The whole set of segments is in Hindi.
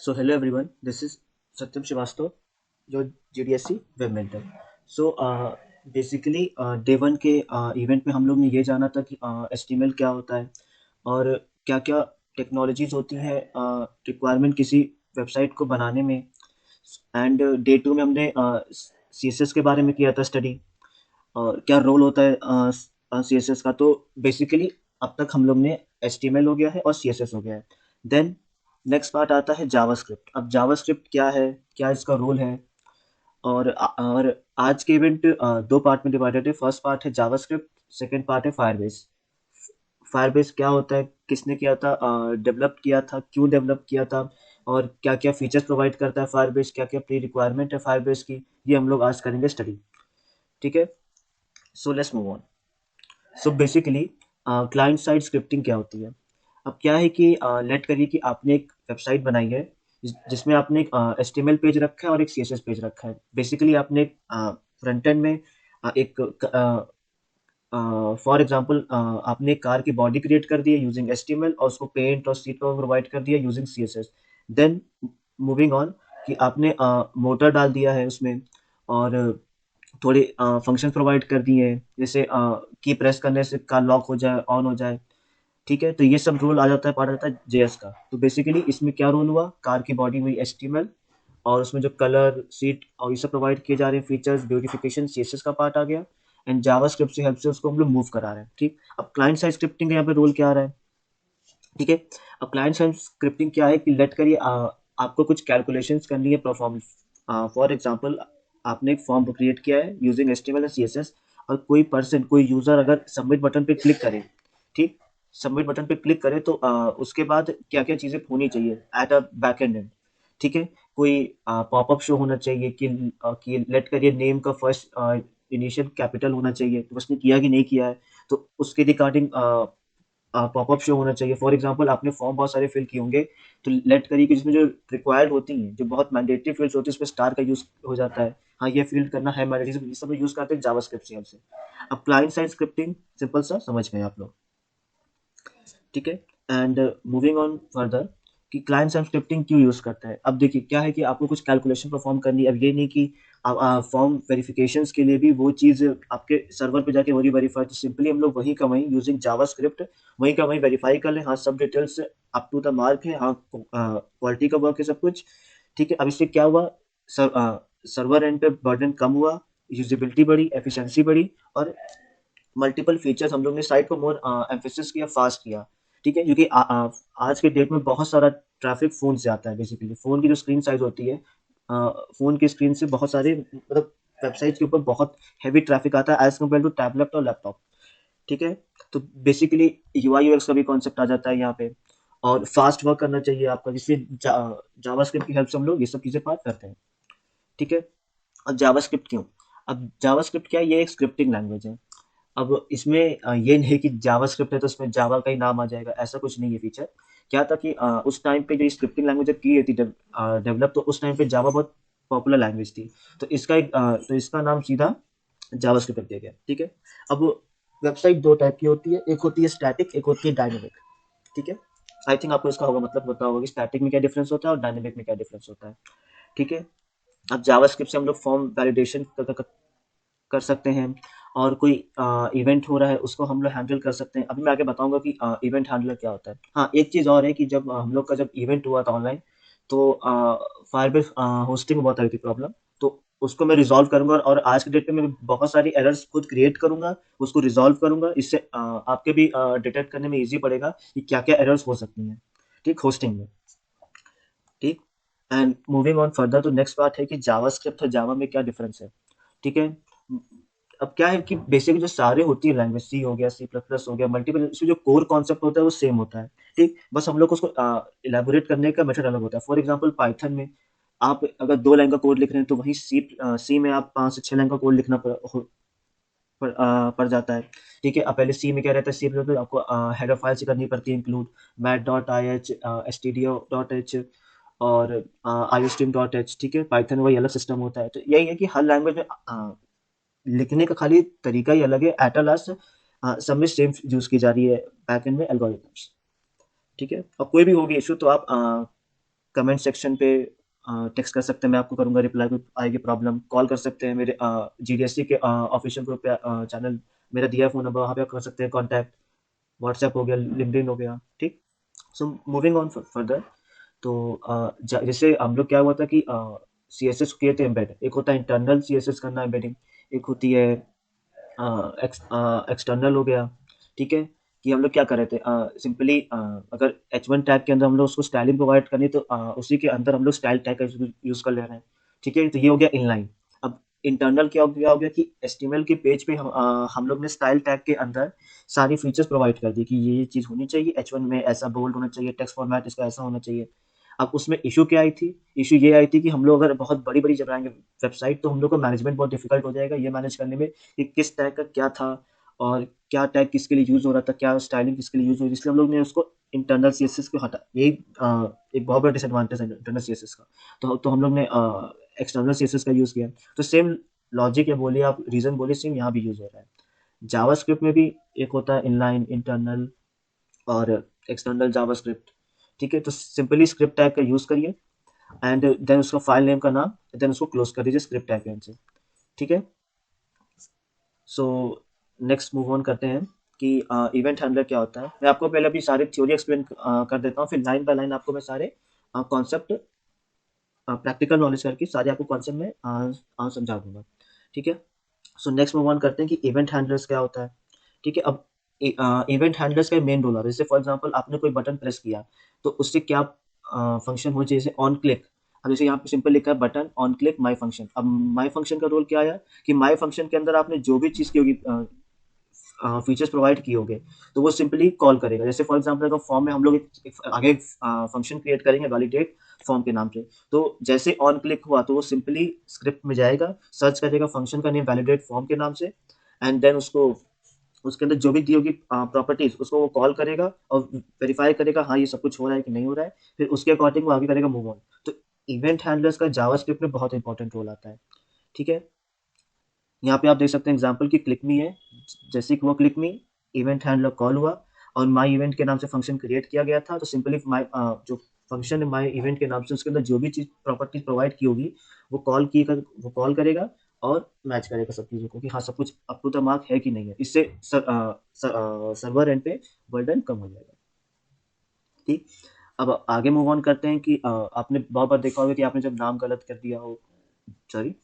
So hello everyone, this is Satyam Srivastava, your GDSC web mentor. So basically day one के इवेंट में हम लोग ने ये जाना था कि HTML क्या होता है और क्या क्या टेक्नोलॉजीज होती हैं रिक्वायरमेंट किसी वेबसाइट को बनाने में. एंड डे टू में हमने CSS के बारे में किया था स्टडी और क्या रोल होता है CSS का. तो बेसिकली अब तक हम लोग ने HTML हो गया है और CSS हो गया है. देन नेक्स्ट पार्ट आता है जावास्क्रिप्ट. अब जावास्क्रिप्ट क्या है, क्या इसका रोल है, और आज के इवेंट दो पार्ट में डिवाइडेड है. फर्स्ट पार्ट है जावास्क्रिप्ट, सेकंड पार्ट है फायरबेस. फायरबेस क्या होता है, किसने किया था, डेवलप किया था, क्यों डेवलप किया था, और क्या क्या फीचर्स प्रोवाइड करता है फायरबेस, क्या क्या प्री रिक्वायरमेंट है फायरबेस की, ये हम लोग आज करेंगे स्टडी. ठीक है, so let's move on. So basically client side scripting क्या होती है. अब क्या है कि लेट करिए कि आपने एक वेबसाइट बनाई है जिसमें आपने एक HTML पेज रखा है और एक CSS पेज रखा है. बेसिकली आपने फ्रंट एंड में एक फॉर एग्जांपल आपने एक कार की बॉडी क्रिएट कर दी है यूजिंग HTML और उसको पेंट और सीट प्रोवाइड कर दिया using CSS. Then moving on कि आपने मोटर डाल दिया है उसमें और थोड़े फंक्शन प्रोवाइड कर दिए हैं, जैसे की प्रेस करने से कार लॉक हो जाए, ऑन हो जाए. ठीक है, तो ये सब रोल आ जाता है, पार्ट आता है JS का. तो बेसिकली इसमें क्या रोल हुआ, कार की बॉडी हुई HTML और उसमें जो कलर सीट और ये सब प्रोवाइड किए जा रहे हैं फीचर्स ब्यूटिफिकेशन, CSS का पार्ट आ गया. एंड जावास्क्रिप्ट से हेल्प से उसको हम लोग मूव करा रहे हैं. ठीक, अब क्लाइंट साइड स्क्रिप्टिंग का यहाँ पे रोल क्या आ रहा है. ठीक है, अब क्लाइंट साइड स्क्रिप्टिंग क्या है कि लेट करिए आपको कुछ कैलकुलेशंस करनी है परफॉर्मेंस. फॉर एग्जांपल आपने एक फॉर्म क्रिएट किया है यूजिंग HTML और CSS, और कोई पर्सन, कोई यूजर अगर सबमिट बटन पे क्लिक करे, ठीक, सबमिट बटन पे क्लिक करे तो उसके बाद क्या क्या चीजें होनी चाहिए एट अ बैक एंड. ठीक है, कोई पॉपअप शो होना चाहिए कि लेट करिए नेम का फर्स्ट इनिशियल कैपिटल होना चाहिए, तो उसने किया कि नहीं किया है, तो उसके रिगार्डिंग पॉपअप शो होना चाहिए. फॉर एग्जांपल आपने फॉर्म बहुत सारे फिल किए होंगे, तो लेट करिए कि जिसमें जो रिक्वायर्ड होती हैं, जो बहुत मैंडेटरी फील्ड्स होती है, उसमें स्टार का यूज हो जाता है. हाँ, ये फील्ड करना है मैंडेटरी, ये सब यूज करते हैं जावास्क्रिप्ट से help से. अब क्लाइंट साइड स्क्रिप्टिंग सिंपल सा समझ गए आप लोग. ठीक है, एंड मूविंग ऑन फर्दर कि क्लाइंट साइड स्क्रिप्टिंग क्यों यूज करता है. अब देखिए क्या है कि आपको कुछ कैलकुलेशन परफॉर्म करनी है. अब ये नहीं कि आप फॉर्म वेरिफिकेशंस के लिए भी वो चीज़ आपके सर्वर पे जाके वही वेरीफाई, तो सिंपली हम लोग वही का वही यूजिंग जावास्क्रिप्ट वही का वही वेरीफाई कर लें. हाँ, सब details up to the mark है, हाँ क्वालिटी का वर्क है सब कुछ. ठीक है, अब इससे क्या हुआ, सर्वर एंड पे बर्डन कम हुआ, यूजेबिलिटी बढ़ी, एफिशिएंसी बढ़ी, और मल्टीपल फीचर्स हम लोग ने साइट को मोर एम्फेसिस किया, फास्ट किया. ठीक है, क्योंकि आज के डेट में बहुत सारा ट्रैफिक फ़ोन से आता है. बेसिकली फ़ोन की जो स्क्रीन साइज़ होती है, फ़ोन की स्क्रीन से बहुत सारे मतलब वेबसाइट के ऊपर बहुत हैवी ट्रैफिक आता है एज़ कम्पेयर टू टैबलेट और लैपटॉप. ठीक है, तो बेसिकली UI UX का भी कॉन्सेप्ट आ जाता है यहाँ पे, और फास्ट वर्क करना चाहिए आपका, जिससे जावास्क्रिप्ट की हेल्प से हम लोग ये सब चीज़ें पार करते हैं. ठीक है, अब जावास्क्रिप्ट क्यों. अब जावास्क्रिप्ट क्या है, ये एक स्क्रिप्टिंग लैंग्वेज है. अब इसमें ये नहीं कि जावास्क्रिप्ट है तो उसमें जावा का ही नाम आ जाएगा, ऐसा कुछ नहीं है फीचर. क्या था कि उस टाइम पे जो स्क्रिप्टिंग लैंग्वेज की थी डेवलप, तो उस टाइम पे जावा बहुत पॉपुलर लैंग्वेज थी. तो तो इसका नाम सीधा जावास्क्रिप्ट रख दिया गया. ठीक है, अब वेबसाइट दो टाइप की होती है, एक होती है स्टैटिक, एक होती है डायनेमिक. ठीक है, आई थिंक आपको इसका होगा मतलब पता होगा कि स्टैटिक में क्या डिफरेंस होता है और डायनेमिक में क्या डिफरेंस होता है. ठीक है, अब जावास्क्रिप्ट से हम लोग फॉर्म वैलिडेशन कर सकते हैं, और कोई इवेंट हो रहा है उसको हम लोग हैंडल कर सकते हैं. अभी मैं आगे बताऊंगा कि इवेंट हैंडलर क्या होता है. हाँ, एक चीज़ और है कि जब हम लोग का जब इवेंट हुआ था ऑनलाइन, तो फायरबेस होस्टिंग में बहुत आई थी प्रॉब्लम. तो उसको मैं रिजॉल्व करूंगा, और आज के डेट में मैं बहुत सारी एरर्स खुद क्रिएट करूंगा, उसको रिजॉल्व करूंगा. इससे आपके भी डिटेक्ट करने में ईजी पड़ेगा कि क्या क्या एरर्स हो सकती हैं, ठीक, होस्टिंग में. ठीक, एंड मूविंग ऑन फर्दर, तो नेक्स्ट बात है कि जावास्क्रिप्ट और जावा में क्या डिफरेंस है. ठीक है, अब क्या है कि बेसिकली जो सारे होती है लैंग्वेज, सी हो गया, C++ हो गया, मल्टीपल, इसमें जो कोर कॉन्सेप्ट होता है वो सेम होता है. ठीक, बस हम लोग को उसको इलेबोरेट करने का मेथड अलग होता है. फॉर एग्जांपल पाइथन में आप अगर 2 लाइन का कोड लिख रहे हैं, तो वहीं सी में आप 5 से 6 लाइन का कोड लिखना पड़ जाता है. ठीक है, अब पहले सी में क्या रहता है, सी में तो आपको हेडर फाइल से करनी पड़ती है इंक्लूड, mat.ih, stdio.h, और iostream.h. ठीक है, पाइथन वही अलग सिस्टम होता है. तो यही है कि हर लैंग्वेज में लिखने का खाली तरीका ही अलग है. एट अ लास्ट सब में सेम यूज की जा रही है बैकएंड में एल्गोरिथम्स. ठीक है, और कोई भी होगी इशू तो आप कमेंट सेक्शन पे टेक्स्ट कर सकते हैं, मैं आपको करूँगा रिप्लाई, कोई आएगी प्रॉब्लम कॉल कर सकते हैं, मेरे GDSC के ऑफिशियल ग्रुप पे चैनल मेरा दिया है फ़ोन नंबर, वहाँ पे आप कर सकते हैं कॉन्टैक्ट, व्हाट्सएप हो गया, लिंक्डइन हो गया, ठीक। सो मूविंग ऑन फर्दर, तो जैसे हम लोग क्या हुआ था कि CSS किए थे एम्बेड, एक होता है इंटरनल CSS करना एम्बेडिंग, एक होती है एक्सटर्नल हो गया, ठीक है। कि हम लोग क्या कर रहे थे, सिंपली अगर H1 टैग के अंदर हम लोग उसको स्टाइलिंग प्रोवाइड करनी, तो उसी के अंदर हम लोग स्टाइल टैग का यूज कर ले रहे हैं, ठीक है। तो ये हो गया इनलाइन। अब इंटरनल क्या हो गया कि HTML के पेज पे हम लोग ने स्टाइल टैग के अंदर सारी फीचर्स प्रोवाइड कर दी कि ये चीज़ होनी चाहिए, H1 में ऐसा बोल्ड होना चाहिए, टेक्स्ट फॉर्मेट इसका ऐसा होना चाहिए। अब उसमें इशू क्या आई थी? इशू ये आई थी कि हम लोग अगर बहुत बड़ी-बड़ी चलाएँगे वेबसाइट, तो हम लोग को मैनेजमेंट बहुत डिफिकल्ट हो जाएगा ये मैनेज करने में कि किस टैग का क्या था और क्या टैग किसके लिए यूज़ हो रहा था, क्या स्टाइलिंग किसके लिए यूज़ हो रही है, इसलिए हम लोग ने उसको इंटरनल CSS को हटा, यही एक बहुत बड़ा डिसएडवांटेज है इंटरनल CSS का। तो हम लोग ने एक्सटर्नल CSS का यूज़ किया। तो सेम लॉजिक या बोलिए आप रीज़न बोलिए, सेम यहाँ भी यूज़ हो रहा है। जावास्क्रिप्ट में भी एक होता है इनलाइन, इंटरनल और एक्सटर्नल जावास्क्रिप्ट, ठीक है। तो सिंपली स्क्रिप्ट टैग का यूज़ करिए एंड देन उसका फाइल नेम का नाम, देन उसको क्लोज कर दीजिए स्क्रिप्ट टैग के end से, ठीक है। सो नेक्स्ट मूव ऑन करते हैं कि इवेंट हैंडलर क्या होता है। मैं आपको पहले अभी सारे थ्योरी एक्सप्लेन कर देता हूँ, फिर लाइन बाय लाइन आपको मैं सारे कॉन्सेप्ट प्रैक्टिकल नॉलेज करके सारे आपको कॉन्सेप्ट में समझा दूंगा, ठीक है। सो नेक्स्ट मूव ऑन करते हैं कि इवेंट हैंडलर्स क्या होता है, ठीक है। अब इवेंट हैंडलर्स का मेन रोल आता है, जैसे फॉर एग्जांपल आपने कोई बटन प्रेस किया, तो उससे क्या फंक्शन हो, जैसे ऑन क्लिक। अब जैसे यहाँ पे सिंपल लिखा है button on click my function. अब माय फंक्शन का रोल क्या आया कि माय फंक्शन के अंदर आपने जो भी चीज़ की होगी, फीचर्स प्रोवाइड किए होंगे, तो वो सिंपली कॉल करेगा। जैसे फॉर एग्जांपल अगर फॉर्म में हम लोग आगे फंक्शन क्रिएट करेंगे वैलिडेट फॉर्म के नाम से, तो जैसे ऑन क्लिक हुआ तो वो सिंपली स्क्रिप्ट में जाएगा, सर्च करेगा फंक्शन का नेम वैलिडेट फॉर्म के नाम से, एंड देन उसको उसके अंदर जो भी दी होगी प्रॉपर्टीज उसको वो कॉल करेगा और वेरीफाई करेगा हाँ ये सब कुछ हो रहा है कि नहीं हो रहा है, फिर उसके अकॉर्डिंग वो आगे करेगा मूव ऑन। तो इवेंट हैंडलर्स का जावास्क्रिप्ट में बहुत इंपॉर्टेंट रोल आता है, ठीक है। यहाँ पे आप देख सकते हैं एग्जांपल की क्लिक मी है, जैसे कि वो क्लिक मी इवेंट हैंडलर कॉल हुआ और माई इवेंट के नाम से फंक्शन क्रिएट किया गया था, तो सिंपली माई जो फंक्शन है माई इवेंट के नाम से उसके अंदर जो भी चीज़ प्रॉपर्टीज प्रोवाइड की होगी वो कॉल करेगा और मैच करेगा सब चीज़ों को कि हाँ सब कुछ अप टू द मार्क है कि नहीं है। इससे सर्वर एंड पे बर्डन कम हो जाएगा, ठीक। अब आगे मूव ऑन करते हैं कि आपने बहुत बार देखा होगा कि आपने जब नाम गलत कर दिया हो, सॉरी,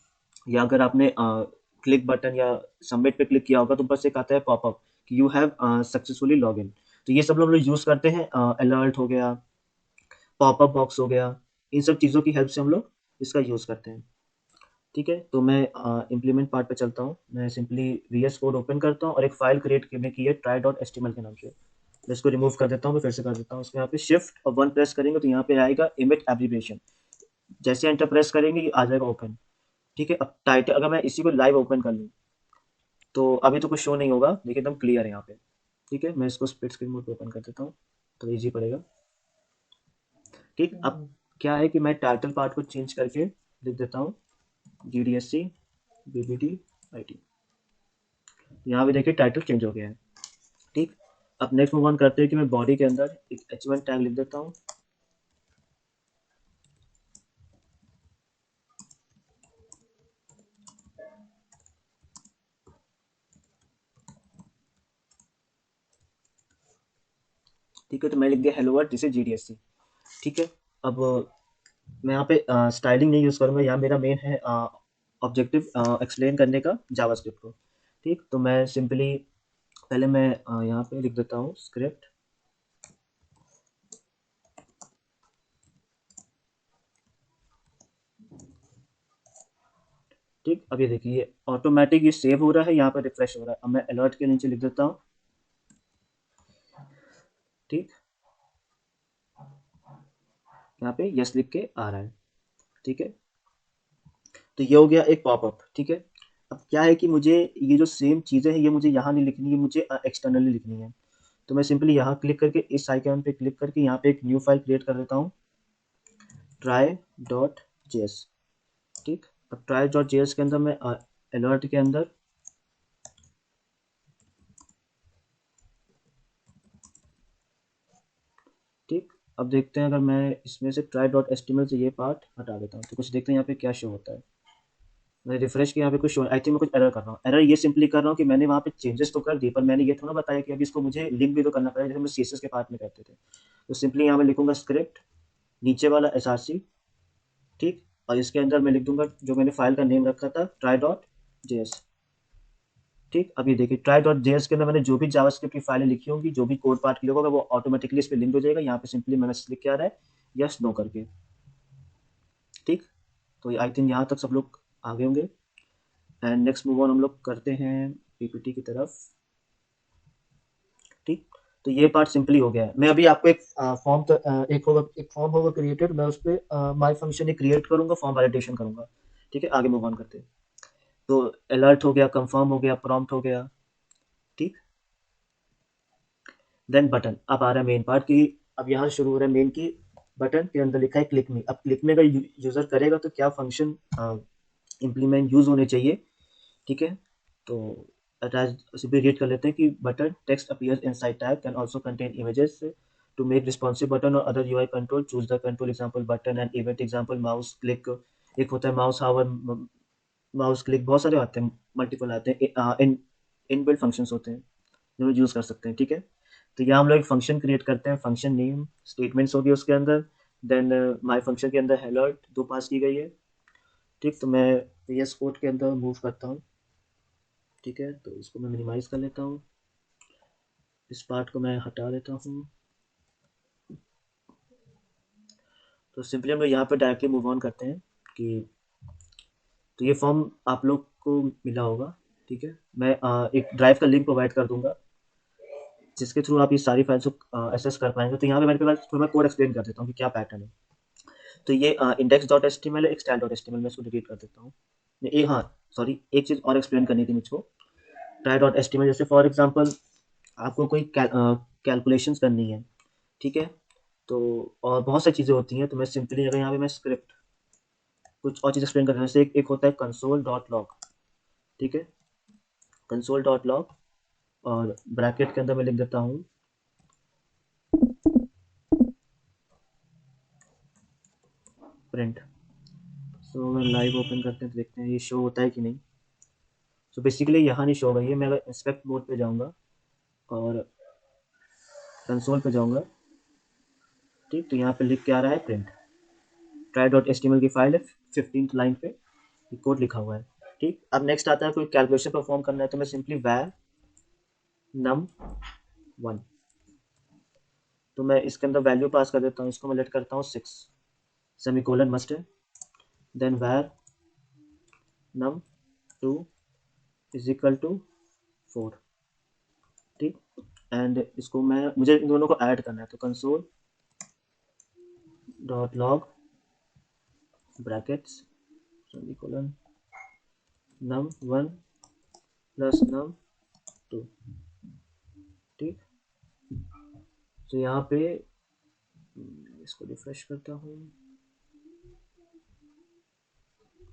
या अगर आपने क्लिक बटन या सबमिट पे क्लिक किया होगा तो बस एक आता है पॉपअप कि you have successfully log in. तो ये सब लोग यूज़ करते हैं, अलर्ट हो गया, पॉपअप बॉक्स हो गया, इन सब चीज़ों की हेल्प से हम लोग इसका यूज़ करते हैं, ठीक है। तो मैं इम्प्लीमेंट पार्ट पे चलता हूँ, मैं सिंपली VS कोड ओपन करता हूँ और एक फाइल क्रिएट करने की है try.html के नाम से। मैं इसको रिमूव कर देता हूँ, मैं फिर से कर देता हूँ। उसके यहाँ पे शिफ्ट और 1 प्रेस करेंगे तो यहाँ पे आएगा इमेज एब्रिविएशन, जैसे एंटर प्रेस करेंगे ये आ जाएगा ओपन, ठीक है। अब टाइटल अगर मैं इसी को लाइव ओपन कर लूँ तो अभी तो कुछ शो नहीं होगा, देखिए एकदम क्लियर है यहाँ पे, ठीक है। मैं इसको स्प्लिट स्क्रीन मोड पे ओपन कर देता हूँ तो इजी पड़ेगा, ठीक। अब क्या है कि मैं टाइटल पार्ट को चेंज करके लिख देता हूँ GDSC BBD IT, यहाँ भी देखिए टाइटल चेंज हो गया है, ठीक। अब नेक्स्ट मूव ऑन करते हैं कि मैं बॉडी के अंदर एक H1 टैग लिख देता हूँ, ठीक है। तो मैं लिख दिया hello world this is GDSC, ठीक है। अब मैं यहाँ पे स्टाइलिंग नहीं यूज़ करूँगा, यहाँ मेरा मेन है ऑब्जेक्टिव एक्सप्लेन करने का जावास्क्रिप्ट को, ठीक। तो मैं सिंपली पहले मैं यहाँ पे लिख देता हूँ स्क्रिप्ट, ठीक। अब ये देखिए ऑटोमेटिक ये सेव हो रहा है, यहाँ पे रिफ्रेश हो रहा है। अब मैं अलर्ट के नीचे लिख देता हूँ, ठीक। यहाँ पे यस लिख के आ रहा है, ठीक है। तो ये हो गया एक पॉपअप, ठीक है। अब क्या है कि मुझे ये जो सेम चीज़ें हैं ये मुझे यहाँ नहीं लिखनी है, मुझे एक्सटर्नली लिखनी है। तो मैं सिंपली यहाँ क्लिक करके इस आइकन पे क्लिक करके यहाँ पे एक न्यू फाइल क्रिएट कर देता हूँ try.js, ठीक। अब try.js के अंदर मैं अलर्ट के अंदर ठीक अब देखते हैं, अगर मैं इसमें से try डॉट एचटीएमएल से ये पार्ट हटा देता हूँ तो कुछ देखते हैं यहाँ पे क्या शो होता है। मैंने रिफ्रेश किया, यहाँ पे कुछ शो, आई थिंक मैं कुछ एरर कर रहा हूँ। एरर ये सिंपली कर रहा हूँ कि मैंने वहाँ पे चेंजेस तो कर दिए, पर मैंने ये थोड़ा बताया कि अभी इसको मुझे लिंक भी तो करना पड़ेगा, जैसे हम सीएसएस के पार्ट में करते थे। तो सिंपली यहाँ मैं लिखूंगा स्क्रिप्ट, नीचे वाला एसआरसी, ठीक, और इसके अंदर मैं लिख दूंगा जो मैंने फाइल का नेम रखा था, ट्राई डॉट जेएस। ठीक, अभी देखिए ट्राई डॉट जेएस के अंदर मैंने जो भी जावास्क्रिप्ट की फाइलें लिखी होंगी, जो भी कोड पार्ट लिखा होगा, वो ऑटोमेटिकली इस पे लिंक हो जाएगा। यहाँ पे सिंपली मैं मैसेज लिख के आ रहा है यस नो करके। ठीक, तो आई थिंक यहाँ तक सब लोग आगे होंगे। एंड नेक्स्ट मूव ऑन हम लोग करते हैं पीपीटी की तरफ। ठीक, तो ये पार्ट सिंपली हो गया है। मैं अभी आपको एक फॉर्म एक फॉर्म होगा क्रिएटेड, मैं उस पर माई फंक्शन क्रिएट करूंगा, फॉर्म वैलिडेशन करूंगा। ठीक है, आगे मूव ऑन करते हैं। तो अलर्ट हो गया, कंफर्म हो गया, प्रॉम्प्ट हो गया। ठीक, देन बटन। अब आ रहा है मेन पार्ट की, अब यहाँ शुरू हो रहा है मेन की। बटन के अंदर लिखा है क्लिक मी। अब क्लिक में अगर यूजर करेगा तो क्या फंक्शन इम्प्लीमेंट यूज होने चाहिए। ठीक है, तो अटैच सिंपली रीड कर लेते हैं कि button text appears inside tab can also contain images to make responsive button और other UI control, choose the control example button and event example mouse click. एक होता है माउस हावर, माउस क्लिक, बहुत सारे आते हैं, मल्टीपल आते हैं, इन इनबिल्ट फंक्शंस होते हैं जो यूज कर सकते हैं। ठीक है, तो यहाँ हम लोग एक फंक्शन क्रिएट करते हैं, फंक्शन नेम स्टेटमेंट्स होगी उसके अंदर। देन माय फंक्शन के अंदर अलर्ट दो पास की गई है। ठीक, तो मैं VS कोड के अंदर मूव करता हूँ। ठीक है, तो इसको मैं मिनिमाइज कर लेता हूँ, इस पार्ट को मैं हटा देता हूँ। तो सिंपली हम लोग यहाँ पे डायरेक्टली मूव ऑन करते हैं कि, तो ये फॉर्म आप लोग को मिला होगा। ठीक है, मैं एक ड्राइव का लिंक प्रोवाइड कर दूंगा जिसके थ्रू आप ये सारी फाइल्स को एक्सेस कर पाएंगे। तो यहाँ पे मेरे पास थोड़ा मैं कोड एक्सप्लेन कर देता हूँ कि क्या पैटर्न है। तो ये index dot H T M L है, एक style dot H T M L, मैं इसको डिलीट कर देता हूँ। ये हाँ, सॉरी, एक चीज़ और एक्सप्लेन करनी थी मुझको। Try dot H T M L, जैसे फॉर एग्जाम्पल आपको कोई कैलकुलेशंस करनी है। ठीक है, तो और बहुत सारी चीज़ें होती हैं, तो मैं सिंपली अगर यहाँ पे मैं स्क्रिप्ट कुछ और चीज़ एक्सप्लेन कर रहा हूँ, जैसे एक होता है कंसोल डॉट लॉग। ठीक है, कंसोल डॉट लॉग, और ब्रैकेट के अंदर मैं लिख देता हूँ प्रिंट। सो अगर लाइव ओपन करते हैं तो देखते हैं ये शो होता है कि नहीं। सो बेसिकली यहाँ नहीं शो होगा ये, मैं अगर इंस्पेक्ट मोड पे जाऊँगा और कंसोल पे जाऊँगा, ठीक, तो यहाँ पे लिख के आ रहा है print. Try dot H T M L की फाइल है, 15th लाइन पे ये कोड लिखा हुआ है। ठीक, अब नेक्स्ट आता है कोई कैलकुलेशन परफॉर्म करना है, तो मैं सिंपली वैर नम 1, तो मैं इसके अंदर वैल्यू पास कर देता हूँ, इसको मैं लेट करता हूँ 6, सेमीकोलन मस्ट है। देन वैर नम 2 इज इक्वल टू 4। ठीक, एंड इसको मैं, मुझे इन दोनों को ऐड करना है, तो console dot log brackets semicolon num 1 plus num 2। ठीक, तो यहाँ पे इसको रिफ्रेश करता हूँ।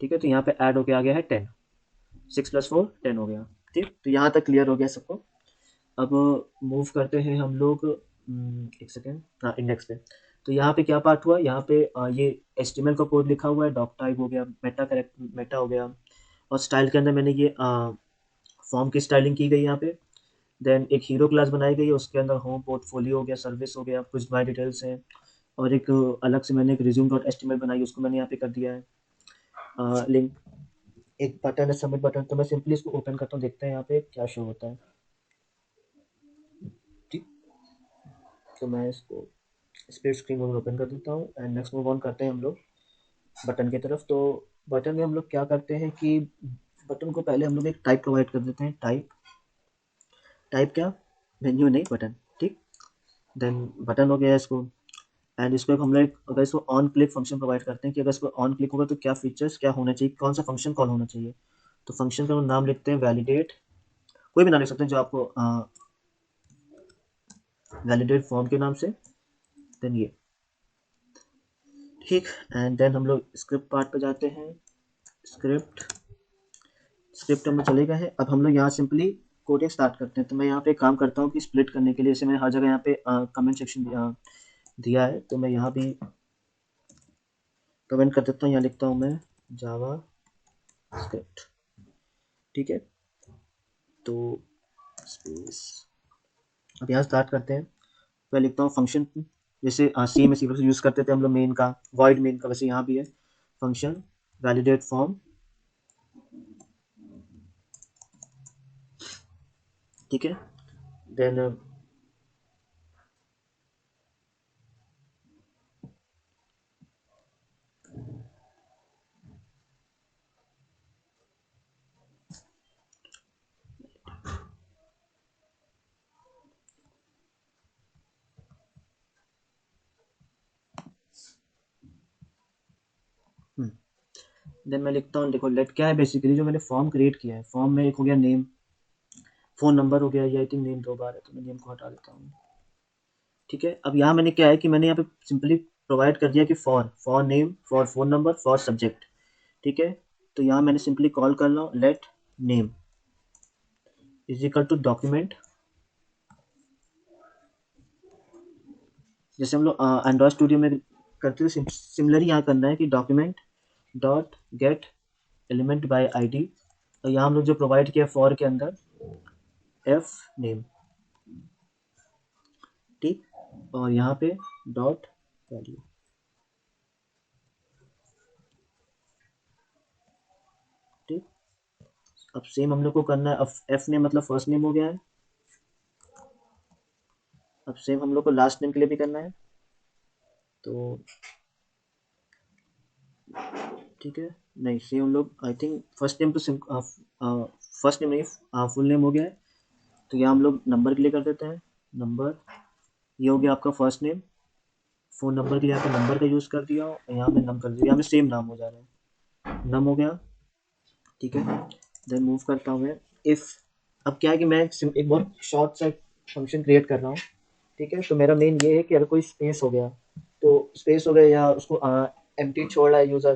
ठीक है, तो यहाँ पे ऐड होके आ गया है 10, 6 + 4 10 हो गया। ठीक, तो यहाँ तक क्लियर हो गया सबको। अब मूव करते हैं हम लोग, एक सेकेंड, हाँ, इंडेक्स पे। तो यहाँ पे क्या पार्ट हुआ, यहाँ पे ये HTML का कोड लिखा हुआ है, डॉक टाइप हो गया, मेटा करेक्ट मेटा हो गया, और स्टाइल के अंदर मैंने ये फॉर्म की स्टाइलिंग की गई यहाँ पे। देन एक हीरो क्लास बनाई गई है, उसके अंदर होम पोर्टफोलियो हो गया, सर्विस हो गया, कुछ माई डिटेल्स हैं, और एक अलग से मैंने एक resume dot H T M L बनाई, उसको मैंने यहाँ पे कर दिया है लिंक। एक बटन है सबमिट बटन, तो मैं सिंपली इसको ओपन करता हूँ, देखते हैं यहाँ पे क्या शो होता है। ठीक, तो मैं इसको स्प्लिट स्क्रीन मोड ओपन कर देता हूँ, एंड नेक्स्ट मूव ऑन करते हैं हम लोग बटन की तरफ। तो बटन में हम लोग क्या करते हैं कि बटन को पहले हम लोग एक टाइप प्रोवाइड कर देते हैं, टाइप। टाइप क्या, मेन्यू नहीं, बटन। ठीक, देन बटन हो गया इसको, एंड इसको एक हम लोग अगर इसको ऑन क्लिक फंक्शन प्रोवाइड करते हैं कि अगर इसको ऑन क्लिक होगा तो क्या फीचर्स क्या होना चाहिए, कौन सा फंक्शन कॉल होना चाहिए। तो फंक्शन का नाम लिखते हैं वैलिडेट, कोई भी नाम लिख सकते हैं जो आपको, वैलिडेट फॉर्म के नाम से। देन ये, ठीक, एंड देन हम लोग स्क्रिप्ट पार्ट पे जाते हैं। स्क्रिप्ट, स्क्रिप्ट में चले गए हैं। अब हम लोग यहाँ सिंपली कोडिंग स्टार्ट करते हैं। तो मैं यहाँ पे काम करता हूँ कि स्प्लिट करने के लिए, जैसे मैंने हर जगह यहाँ पे कमेंट सेक्शन दिया, दिया है, तो मैं यहाँ भी कमेंट कर देता हूँ, यहाँ लिखता हूँ मैं जावा स्क्रिप्ट। ठीक है, तो स्पेस, अब यहाँ स्टार्ट करते हैं। मैं लिखता हूँ फंक्शन, जैसे सी में सी प्लस यूज़ करते थे हम लोग मेन का, वॉइड मेन का, वैसे यहाँ भी है फंक्शन वैलिडेट फॉर्म। ठीक है, देन देन मैं लिखता हूँ, देखो लेट क्या है बेसिकली, जो मैंने फॉर्म क्रिएट किया है, फॉर्म में एक हो गया नेम, फ़ोन नंबर हो गया, ये आई थिंक नेम 2 बार है, तो मैं नेम को हटा देता हूँ। ठीक है, अब यहाँ मैंने क्या है कि मैंने यहाँ पे सिंपली प्रोवाइड कर दिया कि for name, for phone number, for subject. ठीक है, तो यहाँ मैंने सिंपली कॉल कर ला let name is equal to document, जैसे हम लोग एंड्रॉइड स्टूडियो में करते थे, सिमिलर यहाँ करना है कि document dot gate element by ID, और यहाँ हम लोग जो प्रोवाइड किया फॉर के अंदर एफ नेम। ठीक, और यहाँ पे डॉट वैल्यू। ठीक, अब सेम हम लोग को करना है, अब एफ नेम मतलब फर्स्ट नेम हो गया है, अब सेम हम लोग को लास्ट नेम के लिए भी करना है, तो ठीक है, नहीं सेम हम लोग आई थिंक फर्स्ट नेम तो फर्स्ट नेम नहीं फुल नेम हो गया है, तो यहाँ हम लोग नंबर के लिए कर देते हैं नंबर, ये हो गया आपका फर्स्ट नेम। फ़ोन नंबर के लिए यहाँ पे नंबर का यूज़ कर दिया और यहाँ पे नम कर दिया, यहाँ पे सेम नाम हो जा रहा है, नम हो गया। ठीक है, देन मूव करता हूँ मैं इफ़, अब क्या है कि मैं एक बहुत शॉर्ट सा फंक्शन क्रिएट कर रहा हूँ। ठीक है, तो मेरा मेन ये है कि अगर कोई स्पेस हो गया, तो स्पेस हो गया या उसको एम्प्टी छोड़ रहा है यूज़र,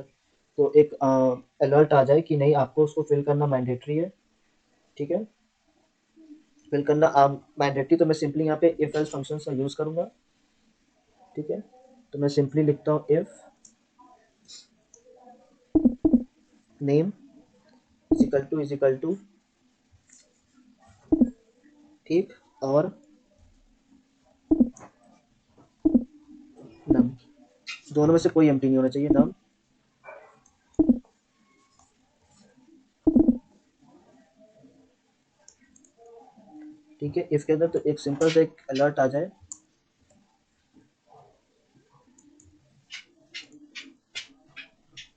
तो एक अलर्ट आ जाए कि नहीं आपको उसको फिल करना मैंडेटरी है। ठीक है, फिल करना मैंडेटरी, तो मैं सिंपली यहाँ पे इफ एल्स फंक्शन का यूज़ करूँगा। ठीक है, तो मैं सिंपली लिखता हूँ if name is equal to ठीक, और नम, दोनों में से कोई एम्प्टी नहीं होना चाहिए, नम। ठीक है, इफ के अंदर तो एक सिंपल सा एक अलर्ट आ जाए,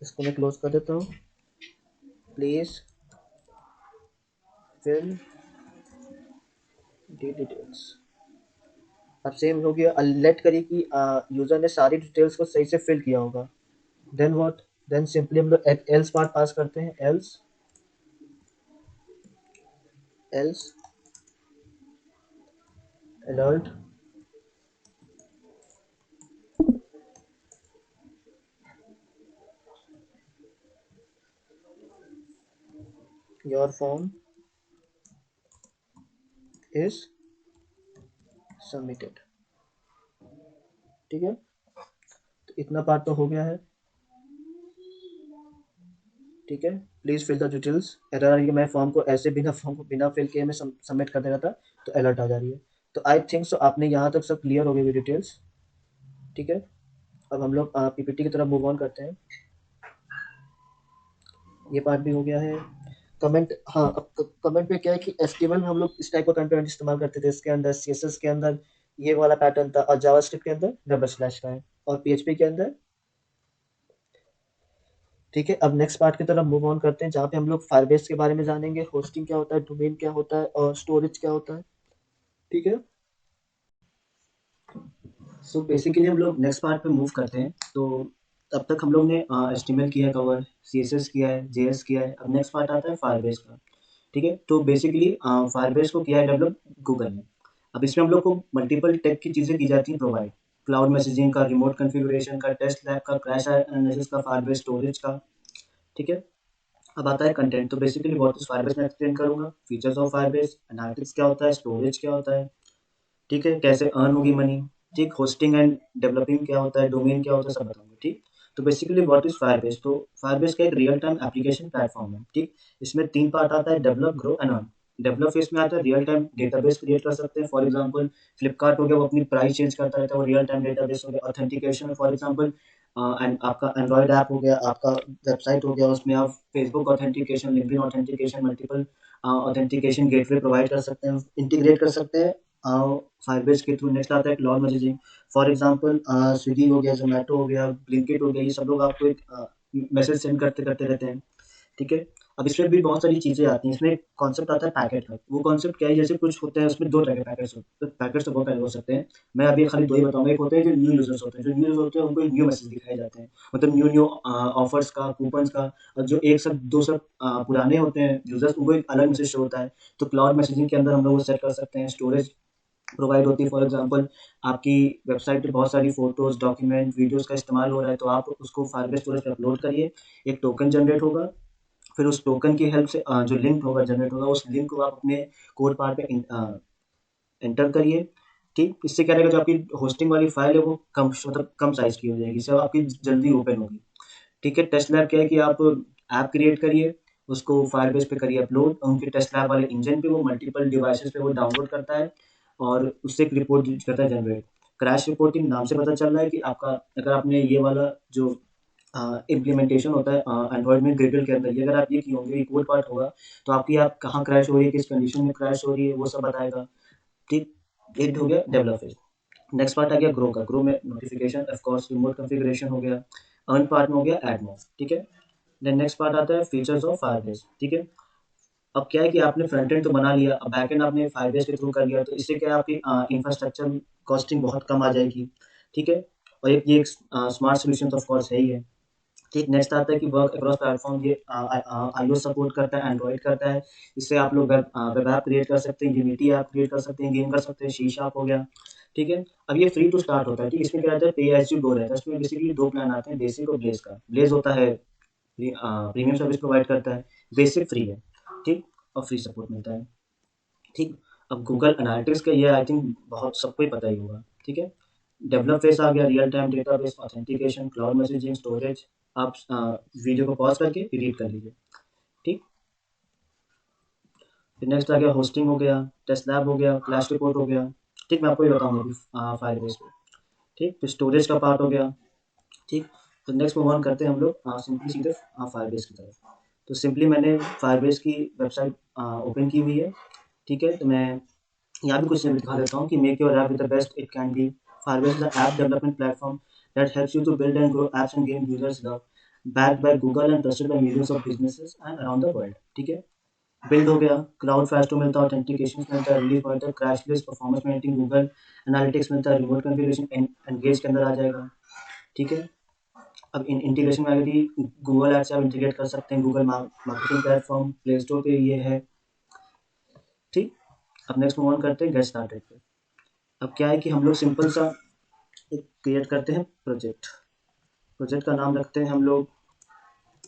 इसको मैं क्लोज कर देता हूँ, प्लीज फिल डिटेल्स। अब सेम हो गया, लेट करिए कि यूजर ने सारी डिटेल्स को सही से फिल किया होगा, देन व्हाट, देन सिंपली हम लोग एल्स पार्ट पास करते हैं, else else alert your form is submitted. ठीक है, तो इतना पार्ट तो हो गया है। ठीक है, please fill the details, error आ रही है, मैं फॉर्म को ऐसे बिना फॉर्म को बिना फिल किए मैं सबमिट कर दे रहा था, तो अलर्ट आ जा रही है। तो आई थिंक सो आपने यहाँ तक सब क्लियर हो गई डिटेल्स। ठीक है, अब हम लोग पीपीटी की तरफ मूव ऑन करते हैं, ये पार्ट भी हो गया है। कमेंट, हाँ, अब कमेंट पे क्या है कि एचटीएमएल में हम लोग इस टाइप का कंटेंट इस्तेमाल करते थे, इसके अंदर सीएसएस के अंदर ये वाला पैटर्न था, और जावास्क्रिप्ट के अंदर डबल स्लैश का है, और पीएचपी के अंदर। ठीक है, अब नेक्स्ट पार्ट की तरफ मूव ऑन करते हैं, जहाँ पे हम लोग फायरबेस के बारे में जानेंगे, होस्टिंग क्या होता है, डोमेन क्या होता है, और स्टोरेज क्या होता है। ठीक है, सो बेसिकली हम लोग नेक्स्ट पार्ट पे मूव करते हैं, तो तब तक हम लोग ने एचटीएमएल किया है कवर, सीएसएस किया है, जेएस किया है, अब नेक्स्ट पार्ट आता है फायरबेस का। ठीक है, तो बेसिकली फायरबेस को किया है डेवलप गूगल ने। अब इसमें हम लोग को मल्टीपल टेक की चीज़ें दी जाती हैं प्रोवाइड, क्लाउड मैसेजिंग का, रिमोट कॉन्फ़िगरेशन का, टेस्ट लैब का, क्रैश एनालिसिस का, फायरबेस स्टोरेज का। ठीक है, अब आता है कंटेंट, तो बेसिकली व्हाट इज फायरबेस मैं एक्सप्लेन करूंगा, फीचर्स ऑफ फायरबेस, एनालिटिक्स क्या होता है, स्टोरेज क्या होता है। ठीक है, कैसे अर्न होगी मनी, ठीक, होस्टिंग एंड डेवलपिंग क्या होता है, डोमेन क्या होता है, सब बताऊंगा। ठीक, तो बेसिकली व्हाट इज फायरबेस। तो फायरबेस का एक रियल टाइम एप्लीकेशन प्लेटफॉर्म है। ठीक, इसमें 3 पार्ट आता है, develop, grow and earn. Develop phase में आता है, रियल टाइम डेटाबेस क्रिएट कर सकते हैं। फॉर एग्जांपल फ्लिपकार्ट हो गया, वो अपनी प्राइस चेंज करता रहता है, वो रियल टाइम डेटाबेस हो गया। ऑथेंटिकेशन फॉर एग्जांपल एंड आपका एंड्रॉइड ऐप हो गया, आपका वेबसाइट हो गया, उसमें आप Facebook authentication, LinkedIn authentication, multiple authentication gateway provide कर सकते हैं, इंटीग्रेट कर सकते हैं फायरबेस के थ्रू। नेक्स्ट आता है cloud messaging. For example Swiggy हो गया, ज़ोमैटो हो गया, ब्लिंकिट हो गया, ये सब लोग आपको एक मैसेज सेंड करते करते रहते हैं। ठीक है, अब इसमें भी बहुत सारी चीज़ें आती हैं। इसमें कॉन्सेप्ट आता है पैकेट का। वो कॉन्सेप्ट क्या है, जैसे कुछ होते हैं उसमें 2 तरह के पैकेट्स होते हैं। पैकेट्स तो बहुत तरह के हो सकते हैं, मैं अभी खाली 2 ही बताऊँगा। एक होते हैं जो न्यू यूज़र्स होते हैं, जो न्यू यूज़र होते हैं उनको न्यू मैसेज दिखाए जाते हैं, मतलब न्यू न्यू ऑफर्स का, कूपन्स का। और जो 1 से 2 से पुराने होते हैं यूज़र्स, उनको एक अलग मैसेज शो होता है। तो क्लाउड मैसेजिंग के अंदर हम लोग वो सेट कर सकते हैं। स्टोरेज प्रोवाइड होती है। फॉर एग्जांपल आपकी वेबसाइट पे बहुत सारी फ़ोटोज़, डॉक्यूमेंट, वीडियोज़ का इस्तेमाल हो रहा है, तो आप उसको फाइलबेस स्टोरेज पे अपलोड करिए, एक टोकन जनरेट होगा। फिर उस टोकन की हेल्प से जो लिंक होगा जनरेट होगा, उस लिंक को आप अपने कोड पार्ट पे एंटर करिए। ठीक, इससे क्या रहेगा, जो आपकी होस्टिंग वाली फाइल है वो कम मतलब कम साइज़ की हो जाएगी, इससे आपकी जल्दी ओपन होगी। ठीक है, टेस्ट लैब क्या है कि आप ऐप क्रिएट करिए, उसको फायरबेस पे करिए अपलोड, और उनके टेस्ट लैब वाले इंजन पे वो मल्टीपल डिवाइसेस पे वो डाउनलोड करता है और उससे एक रिपोर्ट करता है जनरेट। क्रैश रिपोर्टिंग नाम से पता चल रहा है कि आपका, अगर आपने ये वाला जो इम्प्लीमेंटेशन होता है एंड्रॉइड में ग्रेडल के अंदर, ये अगर आप ये किए होंगे, कोड पार्ट होगा, तो आपकी ऐप कहाँ क्रैश हो रही है, किस कंडीशन में क्रैश हो रही है, वो सब बताएगा। ठीक, एक हो गया डेवलप फेज। नेक्स्ट पार्ट आ गया ग्रो का। ग्रो में notification, of course remote configuration हो गया। अर्न पार्ट में हो गया ऐड मोर। ठीक है, देन नेक्स्ट पार्ट आता है फीचर्स ऑफ फायरबेस। ठीक है, अब क्या है कि आपने फ्रंट एंड तो बना लिया, अब बैक एंड आपने फायरबेस के थ्रू कर लिया, तो इससे क्या है, आपकी इंफ्रास्ट्रक्चर कॉस्टिंग बहुत कम आ जाएगी। ठीक है, और एक ये एक स्मार्ट सॉल्यूशन तो ऑफ कोर्स है ही है। ठीक, नेक्स्ट आता है कि वर्क अक्रॉस प्लेटफॉर्म। ये iOS सपोर्ट करता है, एंड्रॉइड करता है। इससे आप लोग वेब ऐप क्रिएट कर सकते हैं, यूनिटी ऐप क्रिएट कर सकते हैं, गेम कर सकते हैं, शीशा ऐप हो गया। ठीक है, अब ये फ्री टू स्टार्ट होता है। ठीक, इसमें क्या रहता है, पे एज़ यू गो रहता है। इसमें बेसिकली 2 प्लान आते हैं, बेसिक और ब्लेज़ का। ब्लेज़ होता है प्रीमियम सर्विस प्रोवाइड करता है, बेसिक फ्री है। ठीक, और फ्री सपोर्ट मिलता है। ठीक, अब गूगल एनालिटिक्स का ये आई थिंक बहुत सबको ही पता ही होगा। ठीक है, डेवलप फेस आ गया, real time database, authentication, cloud messaging, storage. आप वीडियो को पॉज करके रीड कर लीजिए। ठीक, फिर नेक्स्ट आ गया होस्टिंग हो गया, टेस्ट लैब हो गया, क्लैश रिपोर्ट हो गया। ठीक, मैं आपको ये बताऊंगा अभी फायरबेस पे। ठीक, फिर स्टोरेज का पार्ट हो गया। ठीक, तो नेक्स्ट मूव ऑन करते हैं हम लोग सिंपली सीधे फायरबेस की तरफ। तो सिंपली मैंने फायरबेस की वेबसाइट ओपन की हुई है। ठीक है, तो मैं यहाँ भी कुछ दिखा देता हूँ कि make your app with the best it can be. Firebase is an app development platform that helps you to build and grow apps and games users love, backed by Google and trusted by millions of businesses and around the world. ठीक है, बिल्ड हो गया, क्लाउड फास्टो मिलता है, ऑथेंटिकेशन मिलता है, release pointer, crash list, performance monitoring, Google analytics मिलता है, रिमोट कॉन्फ़िगरेशन एंगेज के अंदर आ जाएगा। ठीक है, अब इन इंटीग्रेशन में आगे गूगल ऐप से आप इंटीग्रेट कर सकते हैं, Google marketing platform, play store पे ये है। ठीक, अब नेक्स्ट मूव ऑन करते हैं गेट स्टार्टेड पे। अब क्या है कि हम लोग सिंपल सा एक क्रिएट करते हैं प्रोजेक्ट। प्रोजेक्ट का नाम रखते हैं हम लोग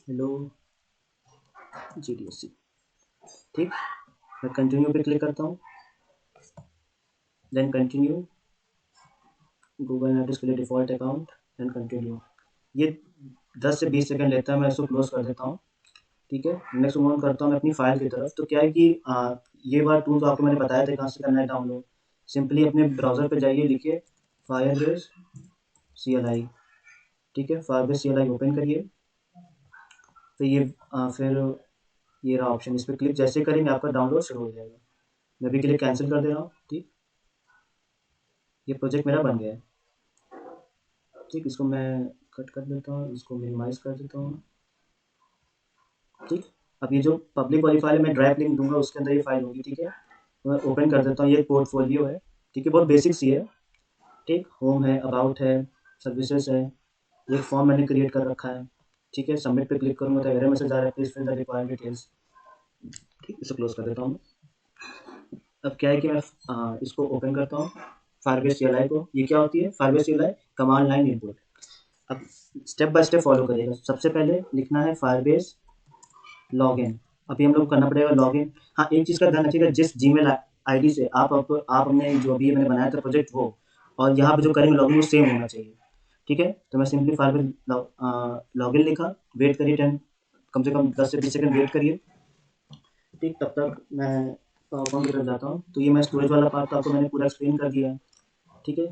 हेलो GDSC। ठीक, मैं कंटिन्यू पे क्लिक करता हूँ, देन कंटिन्यू, गूगल एनालिटिक्स के लिए डिफ़ॉल्ट अकाउंट, देन कंटिन्यू। ये 10 से 20 सेकंड लेता है, मैं इसको क्लोज कर देता हूँ। ठीक है, नेक्स्ट मूव ऑन करता हूँ मैं अपनी फाइल की तरफ। तो क्या है कि ये वाला टूल तो आपको मैंने बताया था कहाँ से करना है डाउनलोड। सिंपली अपने ब्राउज़र पे जाइए, लिखिए फायरबेस CLI। ठीक है, फायरबेस CLI ओपन करिए। तो फिर ये रहा ऑप्शन, इस पर क्लिक जैसे करेंगे आपका डाउनलोड शुरू हो जाएगा। मैं भी क्लिक कैंसिल कर दे रहा हूँ। ठीक, ये प्रोजेक्ट मेरा बन गया है। ठीक, इसको मैं कट कर देता हूँ, इसको मिनिमाइज कर देता हूँ। ठीक, अब ये जो पब्लिक वाली फाइल है मैं ड्राइव लिंक दूंगा, उसके अंदर ये फाइल होगी। ठीक है, तो मैं ओपन कर देता हूँ, ये पोर्टफोलियो है। ठीक है, बहुत बेसिक सी है। ठीक, होम है, अबाउट है, सर्विसेज है, एक फॉर्म मैंने क्रिएट कर रखा है। ठीक है, सबमिट पे क्लिक करूँगा तो एरर मैसेज आ रहा है, please fill the required details. ठीक, इसे क्लोज कर देता हूँ। अब क्या है कि मैं इसको ओपन करता हूँ फायरबेस CLI को। ये क्या होती है, Firebase CLI command line input. अब स्टेप बाय स्टेप फॉलो करिएगा। सबसे पहले लिखना है फायरबेस लॉगिन। अभी हम लोग करना पड़ेगा लॉगिन। हाँ, एक चीज़ का ध्यान रखिएगा, जिस जीमेल आईडी से आप अपने जो भी मैंने बनाया था प्रोजेक्ट वो, और यहाँ पे जो करेंगे लॉगिन वो सेम होना चाहिए। ठीक है, तो मैं सिंपली फाइल पे लॉगिन लिखा, वेट करिए 10 कम से कम 10 से 20 सेकंड वेट करिए। ठीक, तब तक मैं पावर की तरफ जाता हूँ। तो ये मैं स्टोरेज वाला पार्ट तो आपको मैंने पूरा एक्सप्लेन कर दिया है। ठीक है,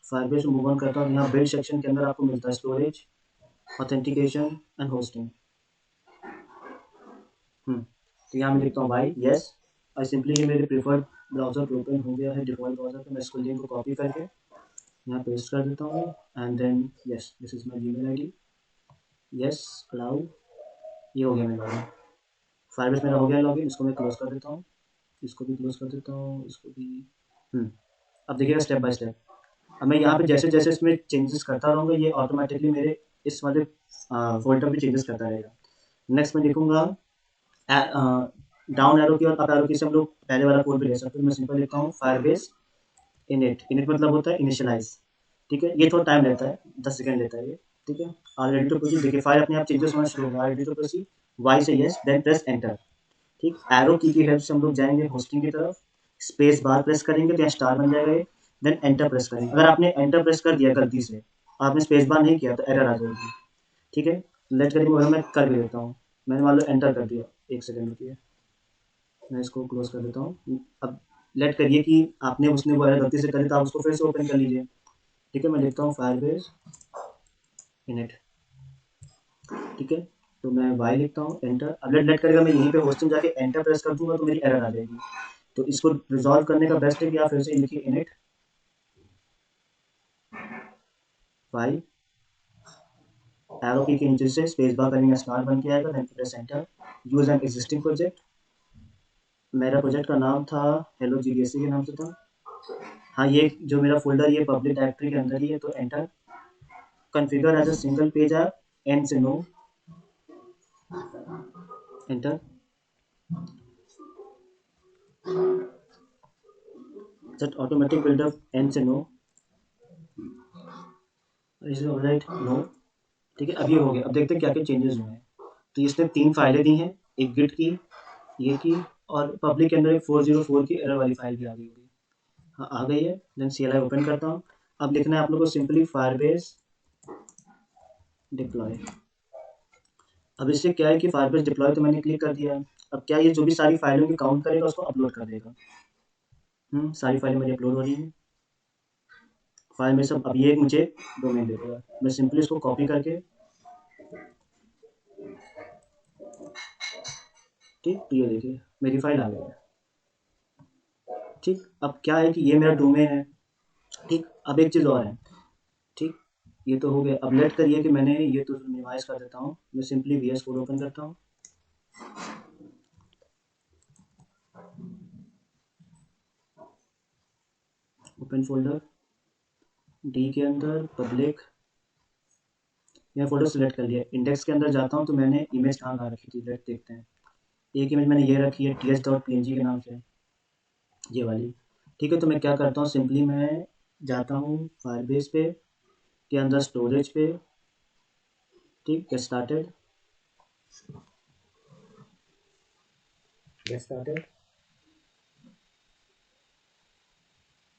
फायरबेस में मूव ऑन करता हूँ। यहाँ बिल्ड सेक्शन के अंदर आपको मिलता है स्टोरेज, ऑथेंटिकेशन एंड होस्टिंग। तो यहाँ मैं लिखता हूँ वाई यस, और सिंपली ये मेरे प्रीफर्ड ब्राउजर पे ओपन हो गया है, डिफॉल्ट ब्राउजर पे। मैं इसको लिंक को कॉपी करके यहाँ पेस्ट कर देता हूँ, and then yes this is my Gmail ID. Yes, allow, ये हो गया मेरा लॉगिन। फायरबेस मेरा हो गया लॉगिन। इसको मैं क्लोज कर देता हूँ, इसको भी क्लोज कर देता हूँ, इसको भी। अब देखिएगा स्टेप बाय स्टेप। अब मैं यहाँ पे जैसे जैसे इसमें चेंजेस करता रहूँगा, ये ऑटोमेटिकली मेरे इस वाले फोल्डर में चेंजेस करता रहेगा। नेक्स्ट मैं लिखूँगा डाउन एरो की और अप एरो की से हम लोग पहले वाला कोड भी ले सकते हैं। मैं सिंपल लिखता हूँ फायरबेस इनिट। इनिट मतलब होता है इनिशियलाइज। ठीक है, ये थोड़ा टाइम लेता है, 10 सेकंड लेता है ये। ठीक है, ऑलरेडी तो प्रोसीड, देखिए फाइल अपने आप चेंजेस होना शुरू होगा। ऑलरेडी तो प्रोसीड, वाई से यस, देन प्रेस एंटर। ठीक, एरो की हेल्प से हम लोग जाएंगे होस्टिंग की तरफ, स्पेस बार प्रेस करेंगे तो यहाँ स्टार बन जाएगा ये, देन एंटर प्रेस करेंगे। अगर आपने एंटर प्रेस कर दिया गलती से, आपने स्पेस बार नहीं किया, तो एरर आ जाएगी। ठीक है, लेट करिए, मैं कर भी देता हूँ। मैंने मान लो एंटर कर दिया, 1 सेकंड रुकिए, मैं इसको क्लोज कर देता हूँ। अब लेट करिए कि आपने उसने वो एरर गलती से करी, तो आप उसको फिर से ओपन कर लीजिए। ठीक है, मैं लिखता हूँ फायरबेस इनिट। ठीक है, तो मैं वाई लिखता हूँ, एंटर। अब लेट करेगा, मैं यहीं पे होस्टिंग जाके एंटर प्रेस कर दूंगा तो मेरी एरर आ जाएगी। तो इसको रिजॉल्व करने का बेस्ट है कि आप फिर से लिखिए इनिट वाई, एरो की के नीचे से स्पेस बार करेंगे, स्टार बन के आएगा, then press enter. Use an existing project. मेरा प्रोजेक्ट का नाम था हेलो जीडीएससी के नाम से था। हाँ, ये जो मेरा फोल्डर ये पब्लिक डायरेक्टरी के अंदर ही है, तो enter. Configure as a single page app, and say no, enter. Set automatic build up, and say no, right no. ठीक है, अब ये हो गया। अब देखते हैं क्या क्या चेंजेस हुए हैं। तो इसने 3 फाइलें दी हैं, एक गिट की, ये की, और पब्लिक के अंदर एक 404 की एरर वाली फाइल भी आ गई होगी। हाँ, आ गई है। देन CLI ओपन करता हूँ। अब लिखना है आप लोगों को सिंपली फायरबेस डिप्लॉय। अब इससे क्या है कि फायरबेस डिप्लॉय तो मैंने क्लिक कर दिया है। अब क्या ये जो भी सारी फाइलों की काउंट करेगा उसको अपलोड कर देगा। सारी फाइलें मेरी अपलोड हो रही हैं। फाइल में सब, अब ये मुझे डोमेन दे देगा। मैं सिंपली इसको कॉपी करके, ठीक, तो ये देखिए मेरी फाइल आ गई है। ठीक, अब क्या है कि ये मेरा डोमेन है। ठीक, अब एक चीज़ और है। ठीक, ये तो हो गया। अब लेट करिए कि मैंने ये तो मिनिमाइज कर देता हूँ। मैं सिंपली VS कोड ओपन करता हूँ, ओपन फोल्डर, डी के अंदर पब्लिक, यह फोल्डर सेलेक्ट कर लिया। इंडेक्स के अंदर जाता हूँ तो मैंने इमेज कहाँ कहाँ रखी थी, लेट देखते हैं। एक इमेज मैंने ये रखी है ts.png के नाम से, ये वाली। ठीक है, तो मैं क्या करता हूँ, सिंपली मैं जाता हूँ फायरबेस पे के अंदर स्टोरेज पे। ठीक, get started, get started,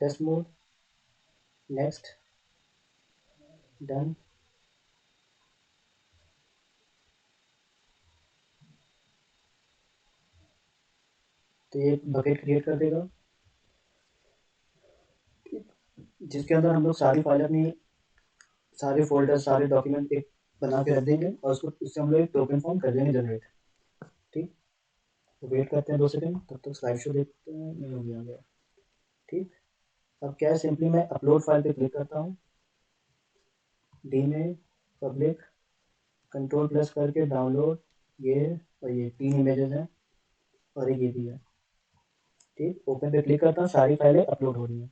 test mode, next, done. तो ये बकेट क्रिएट कर देगा, जिसके अंदर हम लोग सारी फाइल अपनी, सारे फोल्डर, सारे डॉक्यूमेंट एक बना के रख देंगे, और उसको उससे हम लोग एक टोकन फॉर्म कर देंगे जनरेट। ठीक, तो वेट करते हैं 2 सेकंड, तब तक स्लाइड शो देखते हैं। नहीं हो गया, आ गया। ठीक, अब क्या है, सिंपली मैं अपलोड फाइल पे क्लिक करता हूँ, डी में पब्लिक, कंट्रोल प्लस करके डाउनलोड, ये और ये 3 इमेजेस हैं, और एक ये भी है। ठीक, ओपन पे क्लिक करता हूँ, सारी फाइलें अपलोड हो रही हैं।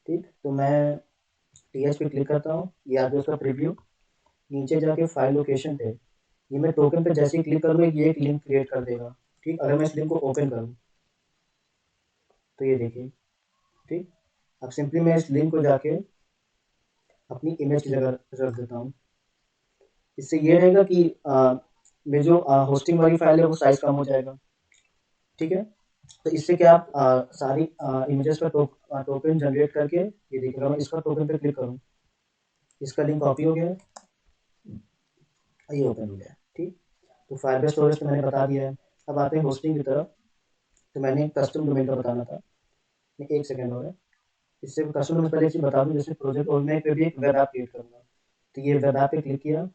ठीक, तो मैं TH पे क्लिक करता हूँ, ये आ गया उसका प्रीव्यू। नीचे जाके फाइल लोकेशन पे, ये मैं टोकन पे जैसे ही क्लिक करूँगा ये एक लिंक क्रिएट कर देगा। ठीक, अगर मैं इस लिंक को ओपन करूँ तो ये देखिए। ठीक, अब सिंपली मैं इस लिंक को जाके अपनी इमेज की जगह रख देता हूँ। इससे ये रहेगा कि मेरी जो होस्टिंग वाली फाइल है वो साइज कम हो जाएगा। ठीक है, तो इससे क्या आप सारी इमेजेस का टोकन जनरेट करके, ये देखिएगा मैं इसका टोकन पे क्लिक करूँ, इसका लिंक कॉपी हो गया है, ये ओपन हो गया, ठीक। तो फायरबेस स्टोरेज तो मैंने बता दिया है। अब आते हैं होस्टिंग की तरफ। तो मैंने कस्टम डोमेन का बताना था, एक सेकंड हो रहा है। इससे कस्टम डोमेन पहले एक चीज़ बता दूँ, जैसे प्रोजेक्ट ओनलाइन पे भी एक वेब ऐप क्रिएट करूँगा। तो ये वेब ऐप पे क्लिक किया,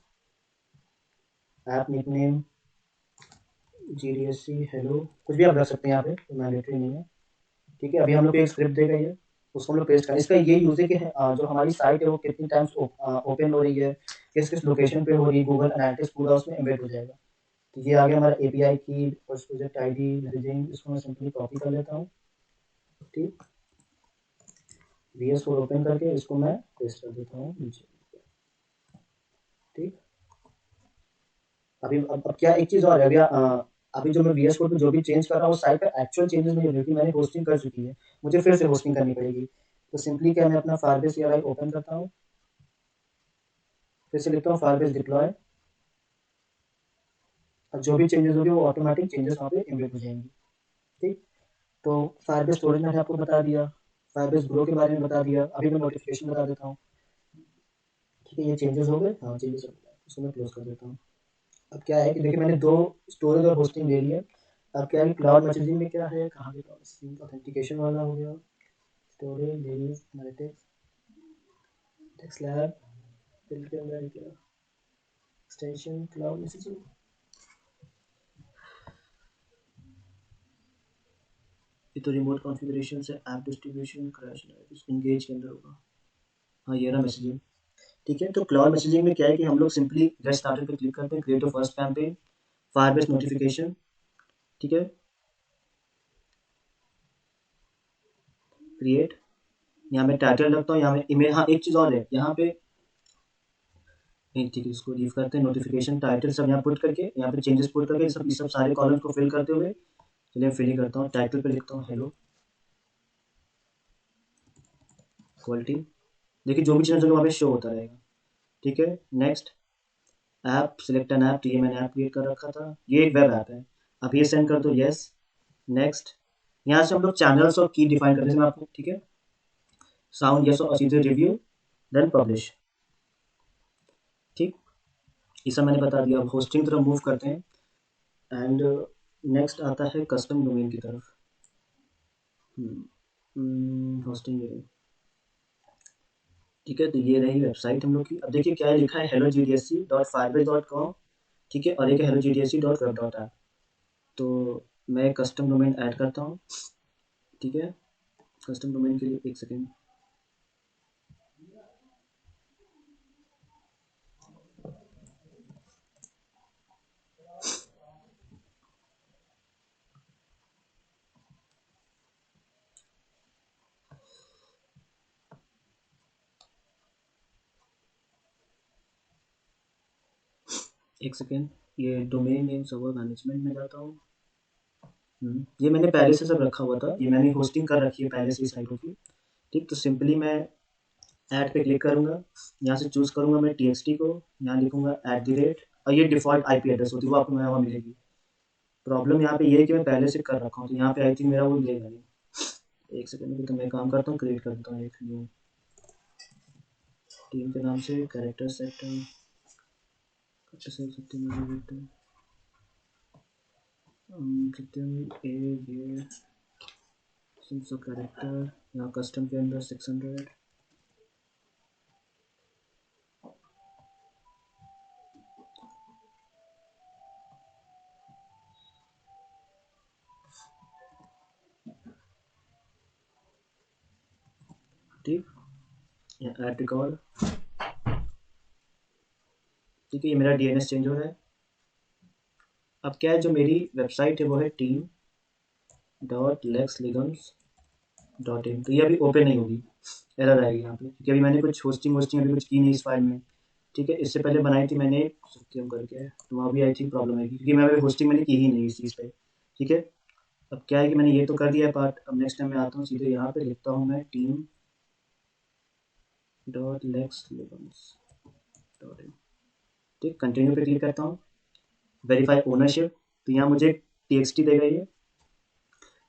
ऐप निकनेम GDSC हेलो, कुछ भी आप रख सकते हैं यहाँ पे, तो मैंडेटरी नहीं है, ठीक है। अभी हम लोग को एक स्क्रिप्ट देगा ये, उसको हम लोग पेस्ट करें। इसका ये यूज़ है कि जो हमारी साइट है वो कितनी टाइम्स ओपन हो रही है, किस किस लोकेशन पे हो रही है, गूगल एनालिटिक्स पूरा उसमें एम्बेड हो जाएगा। तो ये आ गया हमारा एपीआई की, फर्स्ट प्रोजेक्ट आईडी, मैसेजिंग, इसको मैं सिंपली कॉपी कर लेता हूँ, ठीक। VS Code ओपन करके इसको मैं पेस्ट कर देता हूँ नीचे, ठीक। अब क्या एक चीज़ और है, अभी जो मैं VS Code पे जो भी चेंज कर रहा हूँ, साइट पे एक्चुअल चेंजेस नहीं हो रही, क्योंकि मैंने होस्टिंग कर चुकी है, मुझे फिर से होस्टिंग करनी पड़ेगी। तो सिंपली क्या, मैं अपना फायरबेस CLI ओपन करता हूँ, फिर से लिखता हूँ फायरबेस डिप्लॉय, और जो भी चेंजेस होंगे वो ऑटोमेटिक चेंजेस वहाँ पे एम्बेड हो जाएंगी, ठीक। तो फायरबेस स्टोरेज मैंने आपको बता दिया, फायरबेस ग्रो के बारे में बता दिया, अभी मैं नोटिफिकेशन बता देता हूँ, ठीक है। ये चेंजेस हो गए, हाँ चेंजेस हो गए, इसको मैं क्लोज कर देता हूँ। अब क्या है कि देखिए मैंने दो स्टोरेज और होस्टिंग ले लिया। अब क्या है, क्लाउड मैसेजिंग में क्या है, कहाँ पे ऑथेंटिकेशन वाला हो गया, storage dailies analytics, text lab, फिर के अंदर क्या, एक्सटेंशन क्लाउड मैसेजिंग, ये तो रिमोट कॉन्फ़िगरेशन से ऐप डिस्ट्रीब्यूशन क्रैश इंगेज के अंदर होगा, हाँ ये रहा मैसेजिंग, ठीक है। तो क्लाउड मैसेजिंग में क्या है कि हम लोग सिंपली गेट स्टार्टेड पे क्लिक करते हैं, create a first campaign, Firebase notification, ठीक है, क्रिएट, यहाँ मैं टाइटल रखता हूँ, यहाँ मैं इमेज, हाँ एक चीज़ और है यहाँ पे, नहीं ठीक है, इसको लीव करते हैं, नोटिफिकेशन टाइटल सब यहाँ पुट करके, यहाँ पे चेंजेस पुट करके, सब ये सब सारे कॉलम्स को फिल करते हुए, चलिए फिल ही करता हूँ, टाइटल पे लिखता हूँ हेलो क्वालिटी, देखिए जो भी चीज़ें वहाँ पे शो होता रहेगा, ठीक है। Next, app select an app, तो ये मैंने ऐप क्रिएट कर रखा था, ये एक वेब ऐप है। अब ये सेंड कर दो, यस। नेक्स्ट, यहाँ से हम लोग चैनल्स और की डिफाइन करते हैं आपको, ठीक है, साउंड यस और सीधे रिव्यू, देन पब्लिश, ठीक। ये सब मैंने बता दिया। अब होस्टिंग तरफ मूव करते हैं, एंड नेक्स्ट आता है कस्टम डोमेन की तरफ। होस्टिंग, ठीक है। तो ये रही वेबसाइट हम लोग की। अब देखिए क्या लिखा है, hellogdsc.firebase.com, ठीक है, और एक hellogdsc.web.app। तो मैं कस्टम डोमेन ऐड करता हूँ, ठीक है। कस्टम डोमेन के लिए एक सेकेंड, एक सेकेंड, ये डोमेन नेम सर्वर मैनेजमेंट में जाता हूँ। ये मैंने पहले से सब रखा हुआ था, ये मैंने होस्टिंग कर रखी है पहले से साइटों की, ठीक। तो सिंपली मैं ऐड पे क्लिक करूँगा, यहाँ से चूज़ करूँगा मैं TXT को, यहाँ लिखूँगा @ और ये डिफ़ॉल्ट IP एड्रेस होती है, वो आपको वहाँ मिलेगी। प्रॉब्लम यहाँ पे ये है कि मैं पहले से कर रखा हूँ, तो यहाँ पे आई थिंक मेरा वो मिलेगा नहीं। एक सेकंड में, तो मैं काम करता हूँ, क्रिएट करता हूँ एक न्यू टीम के नाम से, कैरेक्टर सेट सत्यम ए ये कैरेक्टर, यहाँ कस्टम के अंदर 600, ठीक। यहाँ ऐड रिकॉर्ड, ठीक है, ये मेरा DNS चेंज हो रहा है। अब क्या है, जो मेरी वेबसाइट है वो है team.lexlegums.in, तो ये अभी ओपन नहीं होगी, एरर आएगी यहाँ पे, क्योंकि अभी मैंने कुछ होस्टिंग वोस्टिंग अभी कुछ की नहीं इस फाइल में, ठीक है। इससे पहले बनाई थी मैंने सत्यम करके, तो वहाँ भी आई थिंक प्रॉब्लम आएगी, क्योंकि मैं अभी होस्टिंग मैंने की ही नहीं इस चीज़ पे, ठीक है। अब क्या है कि मैंने ये तो कर दिया है पार्ट, अब नेक्स्ट टाइम मैं आता हूँ सीधे यहाँ पे लिखता हूँ मैं team.lexlegums.in, ठीक। कंटिन्यू पे क्लिक करता हूँ, वेरीफाई ओनरशिप, तो यहाँ मुझे TXT देगा ये,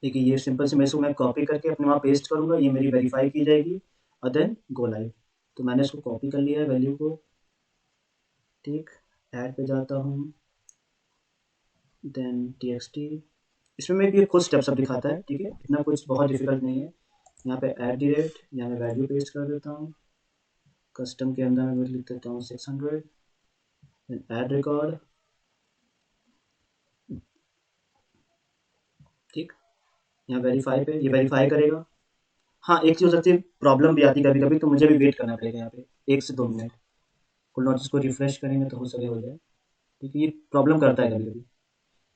देखिए ये सिंपल से मैं इसको मैं कॉपी करके अपने वहाँ पेस्ट करूँगा, ये मेरी वेरीफाई की जाएगी और देन गो लाइव। तो मैंने इसको कॉपी कर लिया है वैल्यू को, ठीक। ऐड पे जाता हूँ, देन txt। इसमें मैं भी खुद स्टेप सब दिखाता है, ठीक है, इतना कुछ बहुत डिफिकल्ट नहीं है। यहाँ पे एट दी रेट, यहाँ मैं वैल्यू पेस्ट कर देता हूँ, कस्टम के अंदर मैं लिख देता हूँ 600, देन ऐड रिकॉर्ड, ठीक। यहाँ वेरीफाई पे, ये वेरीफाई करेगा। हाँ, एक चीज़ हो सकती है, प्रॉब्लम भी आती है कभी-कभी, तो मुझे भी वेट करना पड़ेगा यहाँ पे 1 से 2 मिनट। कुल नोटिस को रिफ्रेश करेंगे तो हो सके हो जाए, क्योंकि ये प्रॉब्लम करता है कभी-कभी।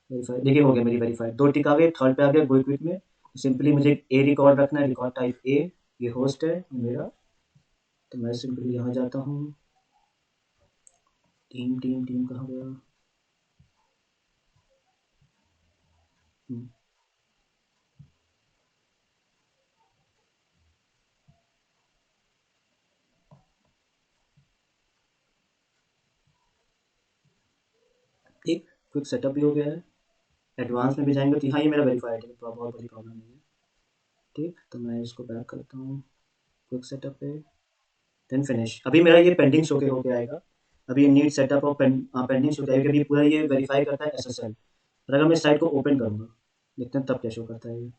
वेरीफाई देखिए हो गया मेरी वेरीफाई, 2 टिक आ गए, थर्ड पे आ गया गो क्विक में। सिंपली मुझे ए रिकॉर्ड रखना है, रिकॉर्ड टाइप ए, ये होस्ट है मेरा, तो मैं सिंपली यहाँ जाता हूँ, टीम टीम टीम कहाँ गया? हुँ, ठीक, क्विक सेटअप भी हो गया है। एडवांस में भी जाएँगे तो हाँ, ये मेरा वेरीफाइड है, तो बहुत बड़ी प्रॉब्लम नहीं है। ठीक, तो मैं इसको बैक करता हूँ क्विक सेटअप पे, देन फिनिश। अभी मेरा ये पेंडिंग शो के होके आएगा। अभी नीड सेटअप और पेंडिंग शो करेगा, अभी पूरा ये वेरीफाई करता है एसएसएल। और अगर मैं इस साइट को ओपन करूँगा, देखते हैं तब क्या शो करता है ये।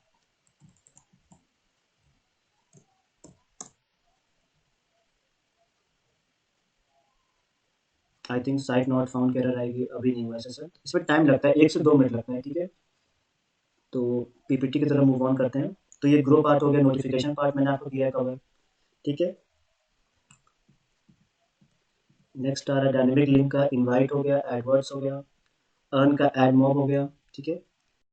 I think site not found की एरर आएगी, अभी नहीं हुआ एसएसएल। इसमें टाइम लगता है, 1 से 2 मिनट लगता है, ठीक है? तो पीपीटी की तरफ मूव ऑन करते हैं। तो ये ग्रो पार्ट हो गया, नोटिफिकेशन पार्ट मैंने आपको किया है कवर, ठीक है? नेक्स्ट आ रहा है डायनेमिक लिंक का, इनवाइट हो गया, एडवर्ड्स हो गया, अर्न का एड मॉब हो गया, ठीक है?